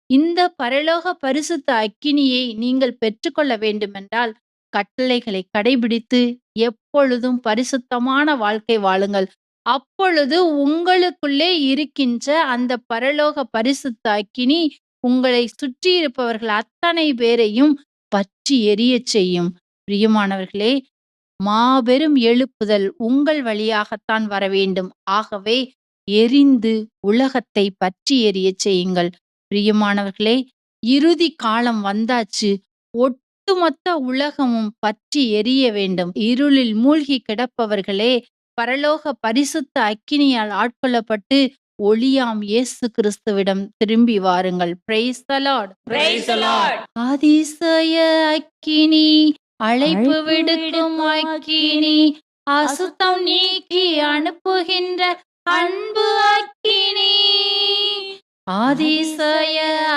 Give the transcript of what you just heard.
இந்த பரலோக பரிசுத்த அக்கினியை நீங்கள் பெற்றுக்கொள்ள வேண்டுமென்றால், கட்டளைகளை கடைபிடித்து எப்பொழுதும் பரிசுத்தமான வாழ்க்கை வாழுங்கள். அப்பொழுது உங்களுக்குள்ளே இருக்கின்ற அந்த பரலோக பரிசுத்த அக்கினி உங்களை சுற்றியிருப்பவர்கள் அத்தனை பேரையும் பற்றி எரியச் செய்யும். பிரியமானவர்களே, மாபெரும் எழுப்புதல் உங்கள் வழியாகத்தான் வரவேண்டும். ஆகவே எரிந்து உலகத்தை பற்றி எரியச் செய்யுங்கள். பிரியமானவர்களே, இறுதி காலம் வந்தாச்சு. ஒட்டுமொத்த உலகமும் பற்றி எரிய வேண்டும். இருளில் மூழ்கி கிடப்பவர்களே, பரலோக பரிசுத்த அக்கினியால் ஆட்கொள்ளப்பட்டு ஒளியாம் இயேசு கிறிஸ்துவிடம் திரும்பி வாருங்கள். Praise the Lord. Praise the Lord. அதிசய அக்கினி, அழைப்பு விடுக்கும் அக்கினி, அசுத்தம் நீக்கி அனுப்புகின்ற அன்பு அக்கினி, அதிசய